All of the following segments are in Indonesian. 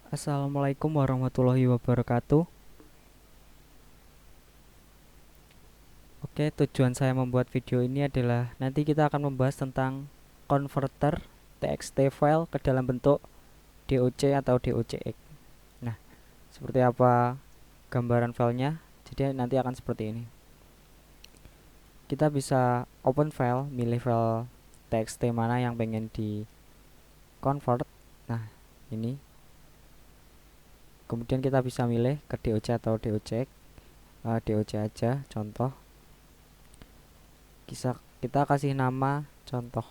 Assalamualaikum warahmatullahi wabarakatuh. Oke, tujuan saya membuat video ini adalah nanti kita akan membahas tentang converter TXT file ke dalam bentuk DOC atau DOCX. Nah, seperti apa gambaran filenya? Jadi nanti akan seperti ini. Kita bisa open file, milih file TXT mana yang pengen di convert. Nah, ini. Kemudian kita bisa milih ke DOC atau DOCX. DOC aja, contoh. Kita kasih nama contoh,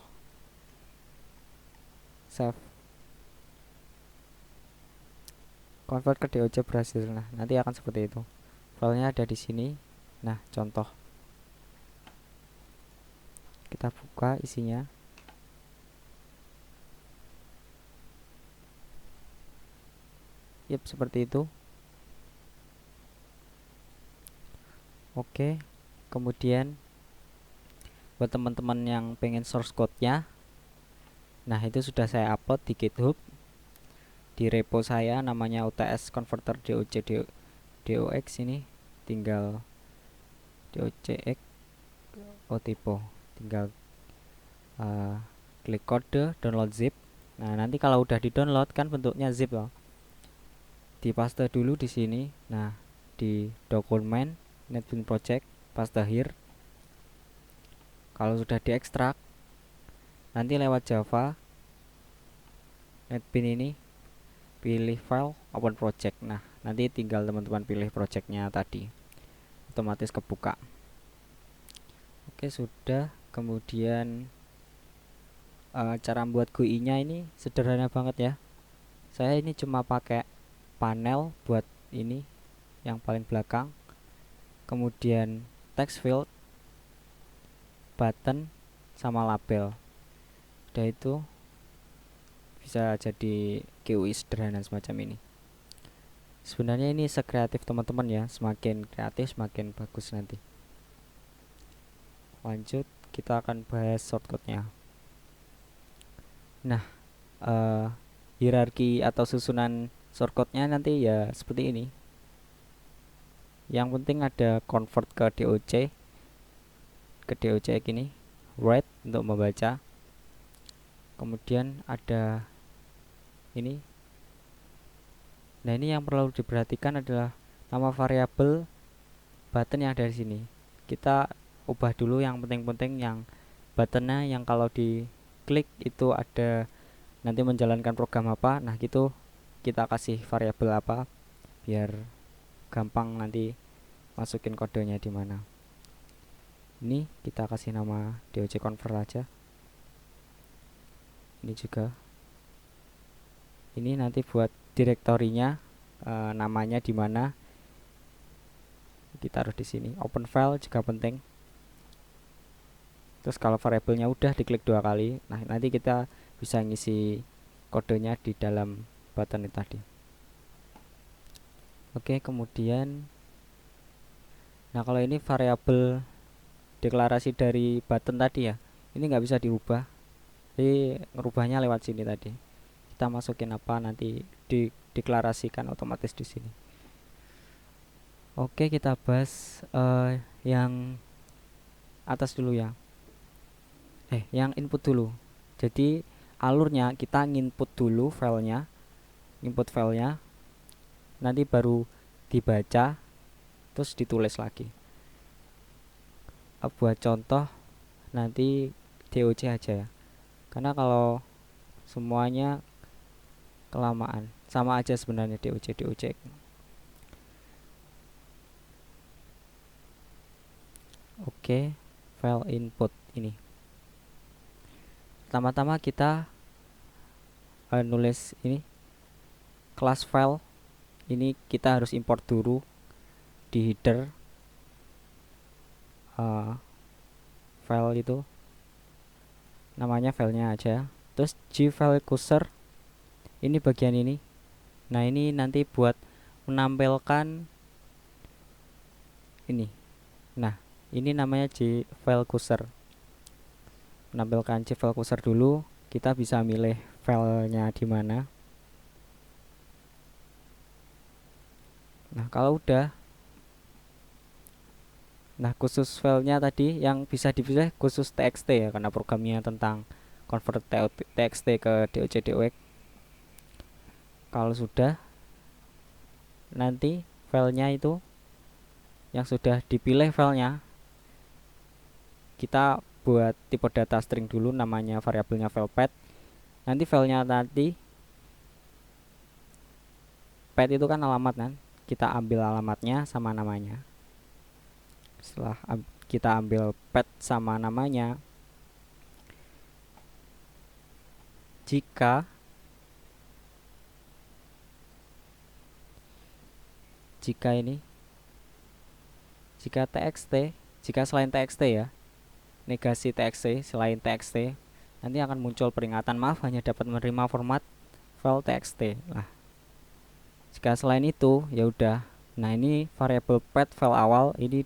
save, convert ke DOC berhasil. Nah, nanti akan seperti itu. Filenya ada di sini. Nah, contoh. Kita buka isinya. Yap, seperti itu. Oke. Kemudian buat teman-teman yang pengen source code-nya, nah itu sudah saya upload di GitHub di repo saya, namanya UTS converter DOC DOX. Ini tinggal DOCX tipe, tinggal klik kode download zip. Nah, nanti kalau udah di download kan bentuknya zip loh, dipaste dulu di sini. Nah, di dokumen NetBeans project paste here. Kalau sudah diekstrak, nanti lewat Java NetBeans ini pilih file open project. Nah, nanti tinggal teman-teman pilih projectnya tadi, otomatis kebuka. Oke, sudah. Kemudian cara membuat GUI nya ini sederhana banget ya. Saya ini cuma pakai panel buat ini yang paling belakang, kemudian text field, button, sama label. Udah itu bisa jadi GUI sederhana semacam ini. Sebenarnya ini sekreatif teman-teman ya, semakin kreatif semakin bagus nanti. Lanjut, kita akan bahas shortcut-nya. Nah, hierarki atau susunan shortcut-nya nanti ya seperti ini. Yang penting ada convert ke DOC, ke DOC ini, write untuk membaca. Kemudian ada ini. Nah, ini yang perlu diperhatikan adalah nama variabel button yang ada di sini. Kita ubah dulu yang penting-penting, yang buttonnya yang kalau diklik itu ada nanti menjalankan program apa. Nah, gitu kita kasih variabel apa biar gampang nanti masukin kodenya di mana. Ini kita kasih nama DOC convert aja. Ini juga. Ini nanti buat direktorinya, namanya di mana ditaruh di sini. Open file juga penting. Terus kalau variabelnya udah diklik 2 kali, nah nanti kita bisa ngisi kodenya di dalam button itu tadi. Oke, kemudian nah kalau ini variabel deklarasi dari button tadi ya, ini nggak bisa diubah, jadi ngerubahnya lewat sini tadi. Kita masukin apa nanti dideklarasikan otomatis di sini. Oke, kita bahas yang atas dulu ya. Yang input dulu. Jadi alurnya kita nginput dulu filenya, input filenya, nanti baru dibaca, terus ditulis lagi. Buat contoh nanti DOC aja ya, karena kalau semuanya kelamaan sama aja sebenarnya DOC. Oke, file input ini. Pertama-tama kita nulis ini class file. Ini kita harus import dulu di header file itu, namanya filenya aja. Terus G file cursor, ini bagian ini. Nah, ini nanti buat menampilkan ini. Nah, ini namanya G file cursor. Menampilkan G file cursor dulu, kita bisa milih filenya di mana. Nah kalau udah, nah khusus filenya tadi yang bisa dipisah khusus txt ya, karena programnya tentang convert txt ke doc doc. Kalau sudah, nanti filenya itu yang sudah dipilih filenya, kita buat tipe data string dulu, namanya variabelnya file path. Nanti filenya nanti path itu kan alamat kan, kita ambil alamatnya sama namanya. Setelah kita ambil path sama namanya, jika ini, jika txt, jika selain txt ya, negasi txt selain txt, nanti akan muncul peringatan maaf hanya dapat menerima format file txt. Nah jika selain itu ya udah. Nah ini variabel path file awal, ini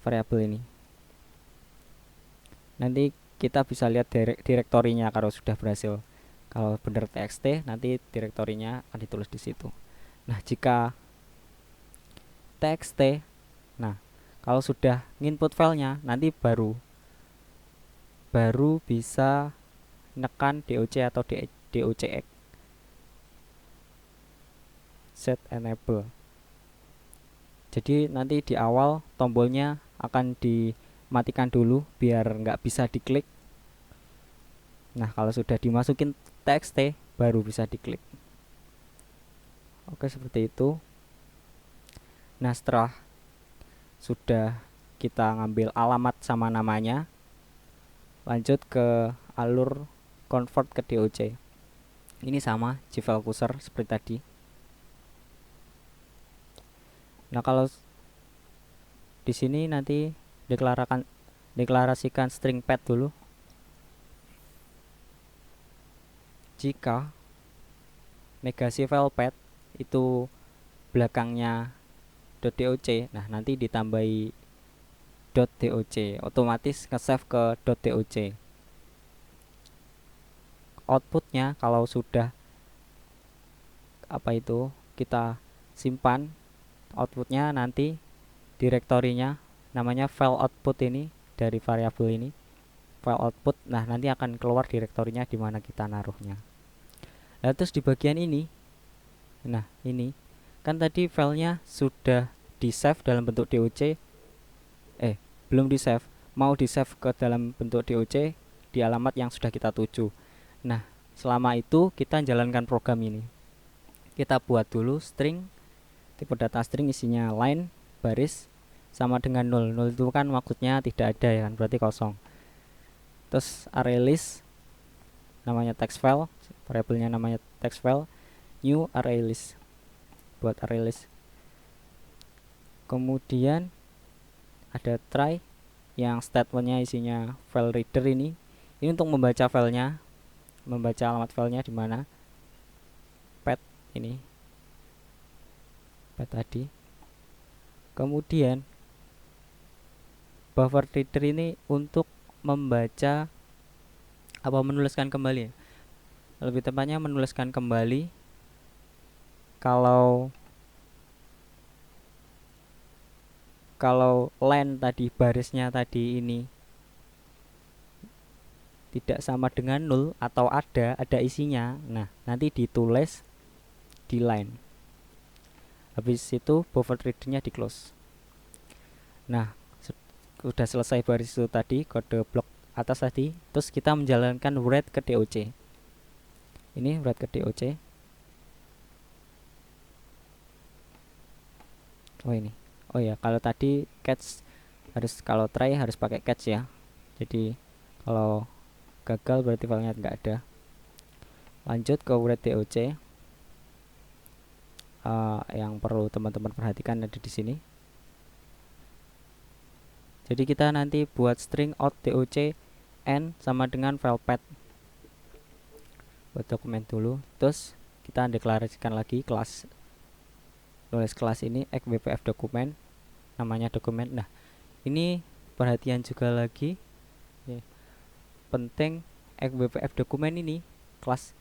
variabel ini nanti kita bisa lihat direktorinya kalau sudah berhasil. Kalau benar txt, nanti direktorinya akan ditulis di situ. Nah jika txt, nah kalau sudah nginput filenya, nanti baru bisa nekan doc atau docx, set enable. Jadi nanti di awal tombolnya akan dimatikan dulu biar nggak bisa diklik. Nah kalau sudah dimasukin txt baru bisa diklik. Oke seperti itu. Nah setelah sudah kita ngambil alamat sama namanya, lanjut ke alur convert ke doc. Ini sama gfile user seperti tadi. Nah kalau di sini nanti deklarasikan string path dulu. Jika negasi file path itu belakangnya .doc, nah nanti ditambahi .doc, otomatis nge-save ke .doc. Outputnya kalau sudah kita simpan, outputnya nanti direktorinya namanya file output, ini dari variabel ini file output. Nah nanti akan keluar direktorinya di mana kita naruhnya. Nah terus di bagian ini, nah ini kan tadi filenya sudah di save dalam bentuk doc, belum di save, mau di save ke dalam bentuk doc di alamat yang sudah kita tuju. Nah selama itu kita jalankan program ini. Kita buat dulu string, tipe data string isinya line, baris sama dengan 0. 0 itu kan maksudnya tidak ada ya kan, berarti kosong. Terus array list namanya text file, variabelnya namanya text file, new array list, buat array list. Kemudian ada try yang statementnya isinya file reader, ini untuk membaca filenya, membaca alamat filenya di mana, path ini, path tadi. Kemudian buffer reader ini untuk membaca menuliskan kembali, lebih tepatnya menuliskan kembali kalau line tadi, barisnya tadi ini tidak sama dengan 0 atau ada isinya. Nah nanti ditulis di line, habis itu buffer readernya di close. Nah sudah selesai baris itu tadi, kode blok atas tadi. Terus kita menjalankan write ke doc. Ini write ke doc. Oh ya, kalau tadi catch harus, kalau try harus pakai catch ya. Jadi kalau gagal berarti filenya nggak ada. Lanjut ke write doc. Yang perlu teman-teman perhatikan ada di sini. Jadi kita nanti buat string out doc n sama dengan file path. Buat dokumen dulu, terus kita deklarasikan lagi kelas, tulis kelas ini xbpf dokumen, namanya dokumen. Nah ini perhatian juga lagi ya, penting xbpf dokumen ini kelas